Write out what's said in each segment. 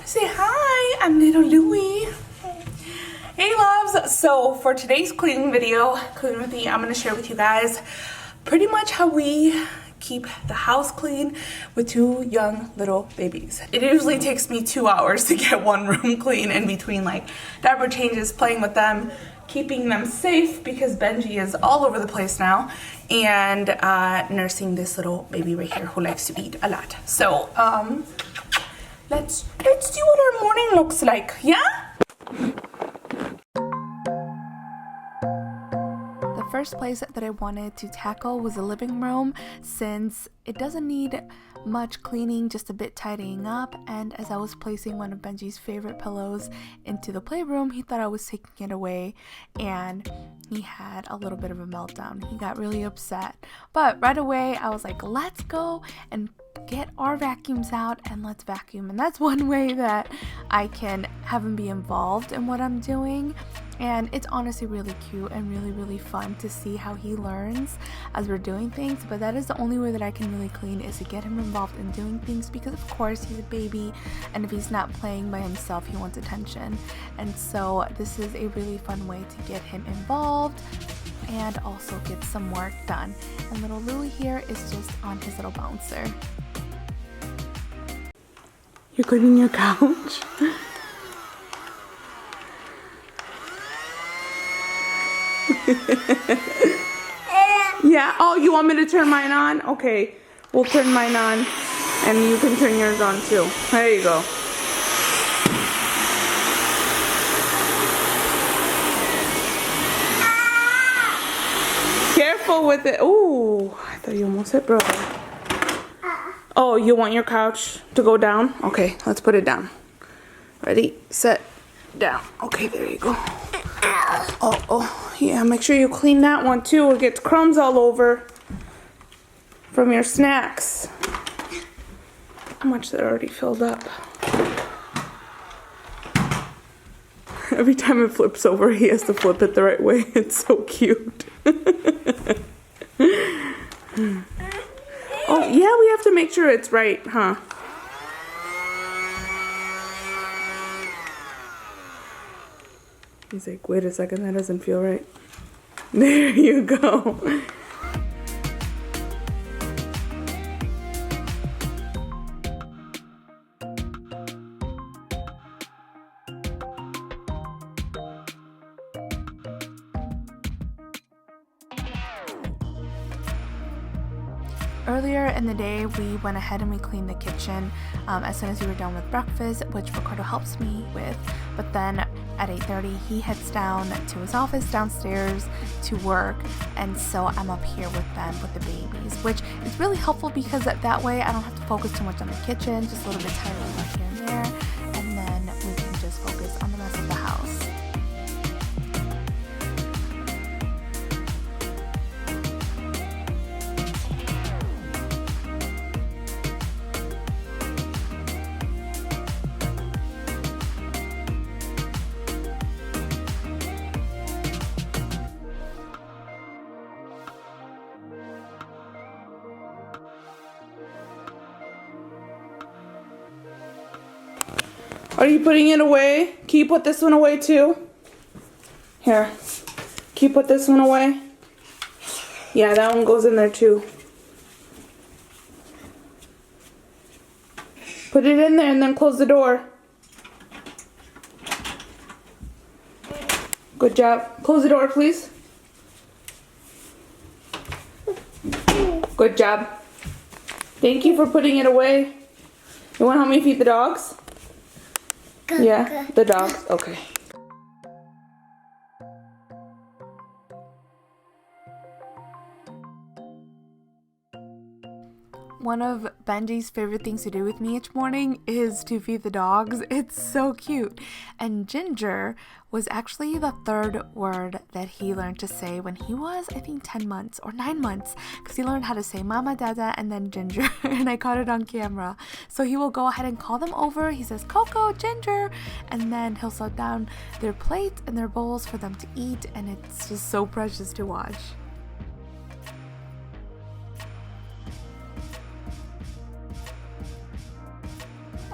Say hi, I'm little Louie. Hey loves, so for today's cleaning video, Clean With Me, I'm going to share with you guys pretty much how we keep the house clean with two young little babies. It usually takes me 2 hours to get one room clean in between like diaper changes, playing with them, keeping them safe because Benji is all over the place now, and nursing this little baby right here who likes to eat a lot. So let's see what our morning looks like, yeah? The first place that I wanted to tackle was the living room, since it doesn't need much cleaning, just a bit tidying up. And as I was placing one of Benji's favorite pillows into the playroom, he thought I was taking it away and he had a little bit of a meltdown. He got really upset, but right away I was like, let's go and get our vacuums out and let's vacuum. And that's one way that I can have him be involved in what I'm doing. And it's honestly really cute and really fun to see how he learns as we're doing things. But that is the only way that I can really clean, is to get him involved in doing things, because of course he's a baby and if he's not playing by himself, he wants attention. And so this is a really fun way to get him involved and also get some work done. And little Louie here is just on his little bouncer. You're cleaning your couch? Yeah, oh, you want me to turn mine on? Okay, we'll turn mine on and you can turn yours on too. There you go. Careful with it. Ooh, I thought you almost hit brother. Oh, you want your couch to go down? Okay, let's put it down. Ready, set, down. Okay, there you go. Oh, yeah, make sure you clean that one too, or it gets crumbs all over from your snacks. How much that already filled up? Every time it flips over, he has to flip it the right way. It's so cute. Oh, yeah, we have to make sure it's right, huh? He's like, wait a second, that doesn't feel right. There you go. Earlier in the day, we went ahead and we cleaned the kitchen as soon as we were done with breakfast, which Ricardo helps me with. But then at 8:30, he heads down to his office downstairs to work, and so I'm up here with them, with the babies, which is really helpful because that way I don't have to focus too much on the kitchen, just a little bit tidying up here and there, and then we can just focus on the rest of the house. Are you putting it away? Can you put this one away too? Here. Can you put this one away? Yeah, that one goes in there too. Put it in there and then close the door. Good job. Close the door, please. Good job. Thank you for putting it away. You want to help me feed the dogs? Yeah, the dogs. Okay. One of Benji's favorite things to do with me each morning is to feed the dogs. It's so cute. And ginger was actually the third word that he learned to say when he was, I think, 10 months or 9 months, because he learned how to say mama, dada, and then ginger, and I caught it on camera. So he will go ahead and call them over. He says, Coco, Ginger, and then he'll set down their plates and their bowls for them to eat, and it's just so precious to watch.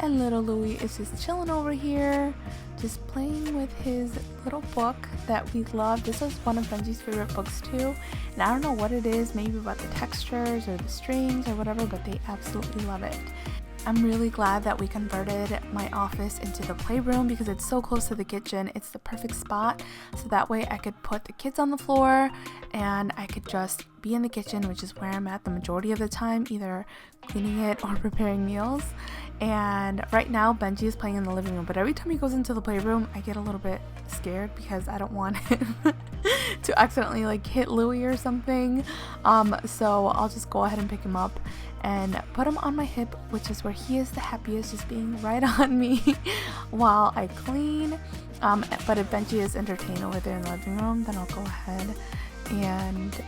and little Louie is just chilling over here, just playing with his little book that we love. This is one of Benji's favorite books too, and I don't know what it is, maybe about the textures or the strings or whatever, but they absolutely love it. I'm really glad that we converted my office into the playroom because it's so close to the kitchen. It's the perfect spot, so that way I could put the kids on the floor and I could just be in the kitchen, which is where I'm at the majority of the time, either cleaning it or preparing meals. And right now Benji is playing in the living room, but every time he goes into the playroom I get a little bit scared because I don't want him to accidentally like hit Louie or something. So I'll just go ahead and pick him up and put him on my hip, which is where he is the happiest, just being right on me while I clean. But if Benji is entertained over there in the living room, then I'll go ahead and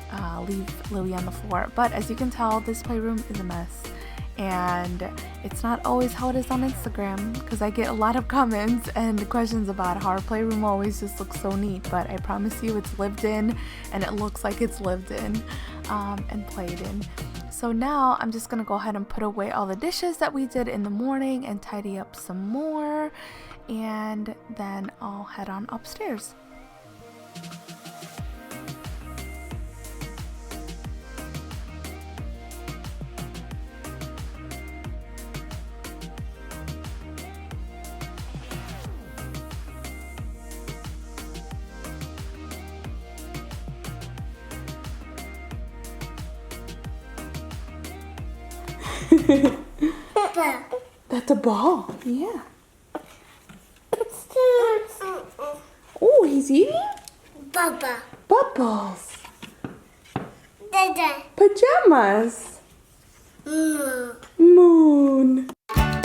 leave Louie on the floor. But as you can tell, this playroom is a mess, and it's not always how it is on Instagram, because I get a lot of comments and questions about how our playroom always just looks so neat, but I promise you it's lived in, and it looks like it's lived in and played in. So now I'm just gonna go ahead and put away all the dishes that we did in the morning and tidy up some more, and then I'll head on upstairs. That's a ball. Yeah. Oh, he's eating? Baba. Bubbles. Dada. Pajamas. Moon. I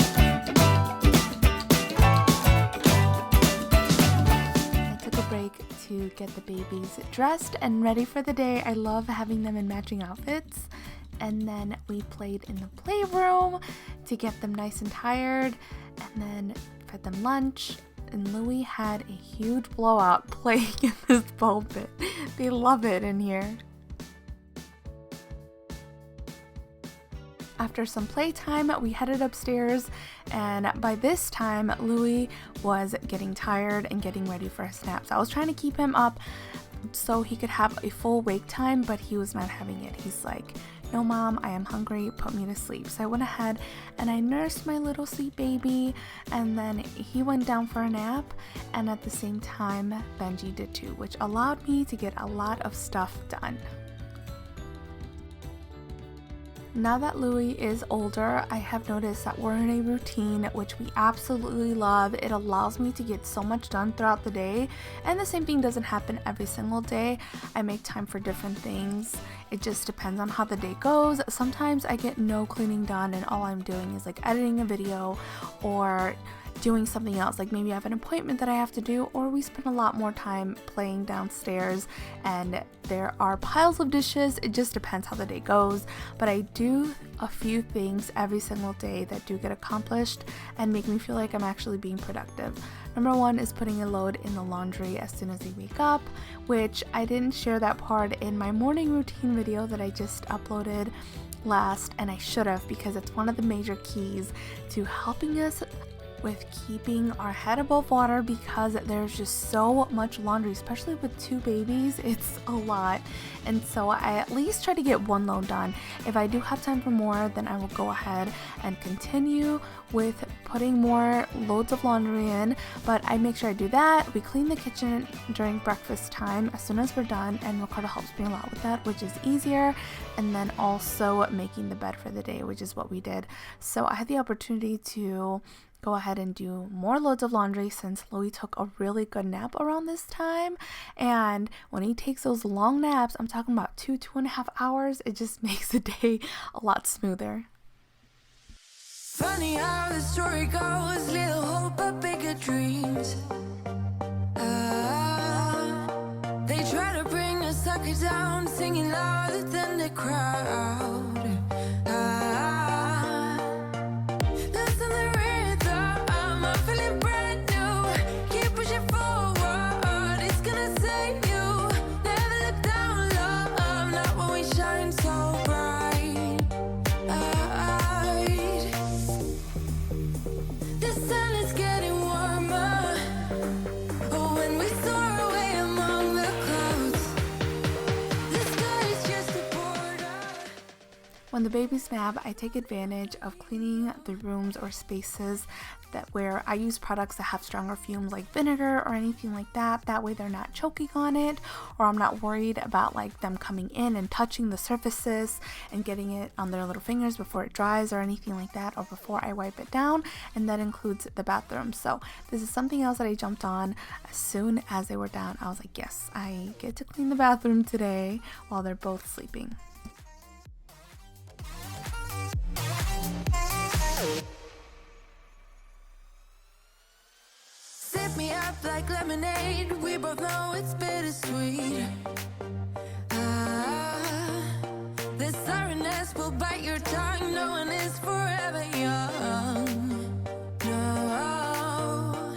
took a break to get the babies dressed and ready for the day. I love having them in matching outfits. And then we played in the playroom to get them nice and tired, and then fed them lunch. And Louie had a huge blowout playing in this ball pit. They love it in here. After some playtime, we headed upstairs, and by this time Louie was getting tired and getting ready for his naps. I was trying to keep him up so he could have a full wake time, but he was not having it. He's like, "No, Mom, I am hungry, put me to sleep." So I went ahead and I nursed my little sweet baby, and then he went down for a nap, and at the same time Benji did too, which allowed me to get a lot of stuff done. Now that Louie is older, I have noticed that we're in a routine which we absolutely love. It allows me to get so much done throughout the day, and the same thing doesn't happen every single day. I make time for different things. It just depends on how the day goes. Sometimes I get no cleaning done and all I'm doing is like editing a video or doing something else, like maybe I have an appointment that I have to do, or we spend a lot more time playing downstairs and there are piles of dishes. It just depends how the day goes, but I do a few things every single day that do get accomplished and make me feel like I'm actually being productive. Number one is putting a load in the laundry as soon as I wake up, which I didn't share that part in my morning routine video that I just uploaded last, and I should have, because it's one of the major keys to helping us with keeping our head above water, because there's just so much laundry, especially with 2 babies. It's a lot, and so I at least try to get one load done. If I do have time for more, then I will go ahead and continue with putting more loads of laundry in, but I make sure I do that. We clean the kitchen during breakfast time as soon as we're done, and Ricardo helps me a lot with that, which is easier, and then also making the bed for the day, which is what we did. So I had the opportunity to go ahead and do more loads of laundry since Louie took a really good nap around this time, and when he takes those long naps, I'm talking about 2.5 hours, it just makes the day a lot smoother. Funny how the story goes, little hope but bigger dreams. They try to bring a sucker down, singing louder than the crowd. Listen the rhythm, I'm feeling brand new. Keep pushing forward, it's gonna save you. Never look down, love, not when we shine so bright. When the babies nap, I take advantage of cleaning the rooms or spaces that where I use products that have stronger fumes like vinegar or anything like that. That way they're not choking on it, or I'm not worried about like them coming in and touching the surfaces and getting it on their little fingers before it dries or anything like that, or before I wipe it down. And that includes the bathroom. So this is something else that I jumped on as soon as they were down. I was like, yes, I get to clean the bathroom today while they're both sleeping. Sip me up like lemonade. We both know it's bittersweet. This sorrowness will bite your tongue. No one is forever young. No.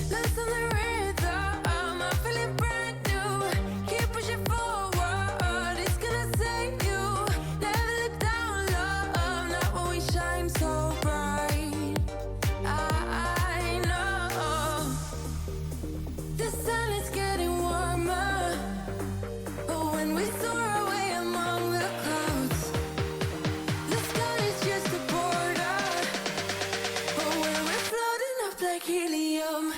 Listen the rhythm. I'm feeling brand new. Keep pushing forward. It's gonna save you. Never look down, love. Not when we shine so bright. I know the sun is getting warmer, but when we soar away among the clouds, the sky is just a border, but when we're floating up like helium.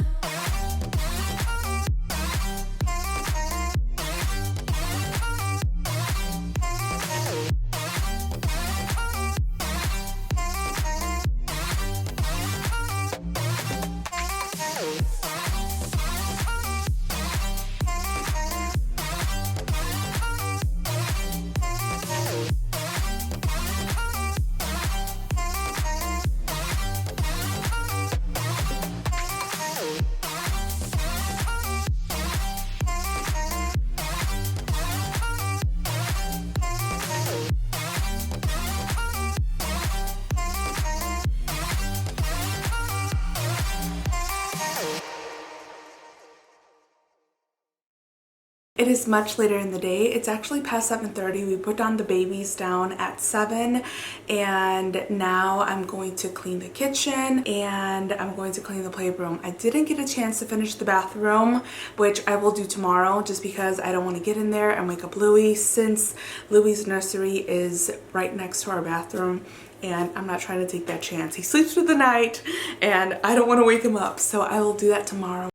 It is much later in the day. It's actually past 7:30. We put down the babies down at 7, and now I'm going to clean the kitchen and I'm going to clean the playroom. I didn't get a chance to finish the bathroom, which I will do tomorrow just because I don't want to get in there and wake up Louis, since Louis's nursery is right next to our bathroom. And I'm not trying to take that chance. He sleeps through the night and I don't want to wake him up. So I will do that tomorrow.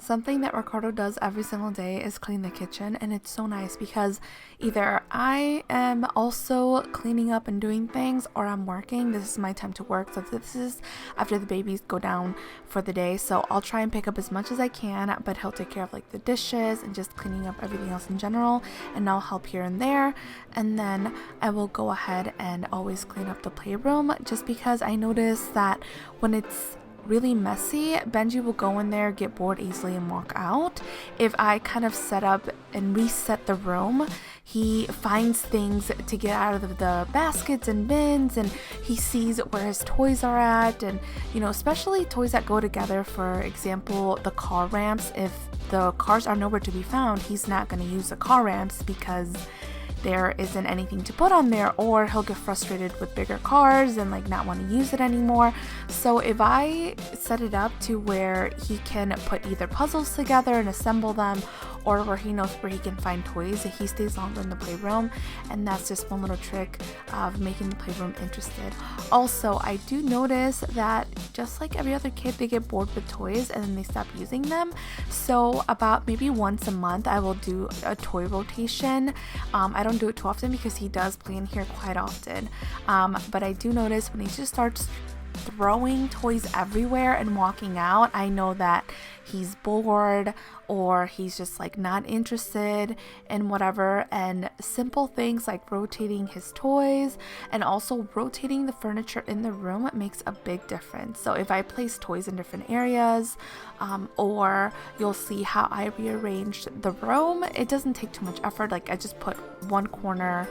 Something that Ricardo does every single day is clean the kitchen, and it's so nice because either I am also cleaning up and doing things, or I'm working. This is my time to work, so this is after the babies go down for the day, so I'll try and pick up as much as I can, but he'll take care of like the dishes and just cleaning up everything else in general, and I'll help here and there. And then I will go ahead and always clean up the playroom, just because I notice that when it's really messy, Benji will go in there, get bored easily, and walk out. If I kind of set up and reset the room, he finds things to get out of the baskets and bins, and he sees where his toys are at, and especially toys that go together. For example, the car ramps. If the cars are nowhere to be found, he's not going to use the car ramps because there isn't anything to put on there, or he'll get frustrated with bigger cars and like not want to use it anymore. So if I set it up to where he can put either puzzles together and assemble them, or where he knows where he can find toys, he stays longer in the playroom, and that's just one little trick of making the playroom interested. Also, I do notice that just like every other kid, they get bored with toys and then they stop using them. So about maybe once a month, I will do a toy rotation. I don't do it too often because he does play in here quite often, but I do notice when he just starts throwing toys everywhere and walking out, I know that he's bored or he's just like not interested in whatever. And simple things like rotating his toys and also rotating the furniture in the room makes a big difference. So if I place toys in different areas, or you'll see how I rearranged the room, it doesn't take too much effort. Like I just put one corner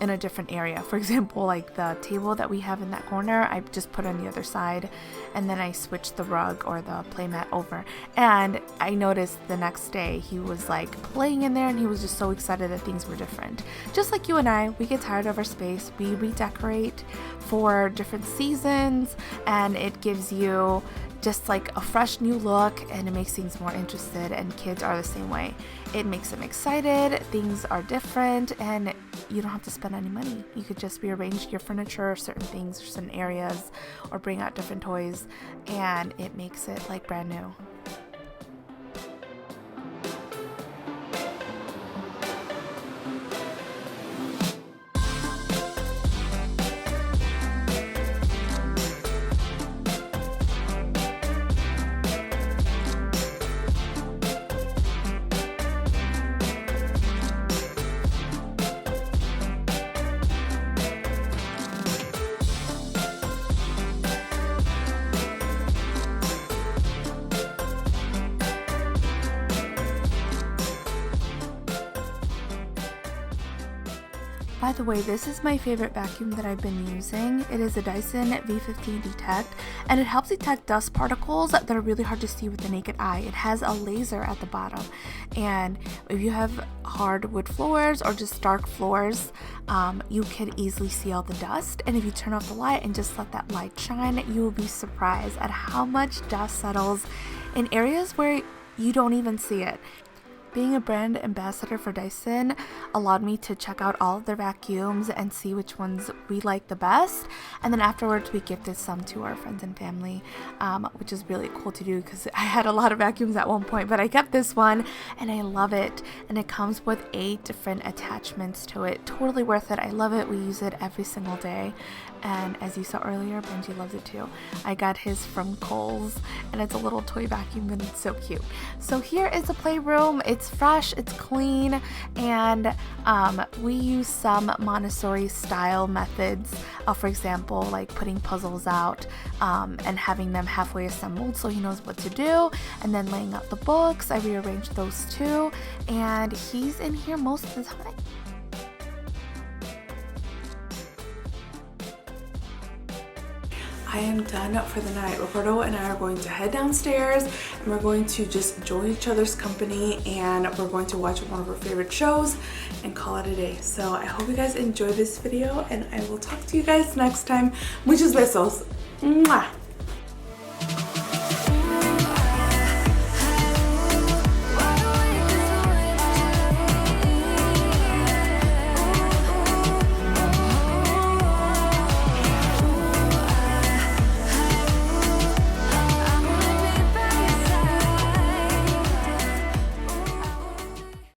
in a different area. For example, like the table that we have in that corner, I just put on the other side, and then I switched the rug or the playmat over. And I noticed the next day he was like playing in there, and he was just so excited that things were different. Just like you and I, we get tired of our space, we redecorate for different seasons, and it gives you just like a fresh new look, and it makes things more interested, and kids are the same way. It makes them excited, things are different, and you don't have to spend any money. You could just rearrange your furniture, certain things, certain areas, or bring out different toys, and it makes it like brand new. By the way, this is my favorite vacuum that I've been using. It is a Dyson V15 Detect, and it helps detect dust particles that are really hard to see with the naked eye. It has a laser at the bottom, and if you have hardwood floors or just dark floors, you can easily see all the dust. And if you turn off the light and just let that light shine, you will be surprised at how much dust settles in areas where you don't even see it. Being a brand ambassador for Dyson allowed me to check out all of their vacuums and see which ones we like the best, and then afterwards we gifted some to our friends and family, which is really cool to do because I had a lot of vacuums at one point, but I kept this one and I love it, and it comes with 8 different attachments to it. Totally worth it. I love it. We use it every single day, and as you saw earlier, Benji loves it too. I got his from Kohl's, and it's a little toy vacuum and it's so cute. So here is the playroom. It's fresh, it's clean, and we use some Montessori style methods, for example, like putting puzzles out and having them halfway assembled so he knows what to do, and then laying out the books. I rearranged those too, and he's in here most of the time. I am done for the night. Roberto and I are going to head downstairs and we're going to just enjoy each other's company, and we're going to watch one of our favorite shows and call it a day. So I hope you guys enjoyed this video, and I will talk to you guys next time. Muchos besos. Mwah.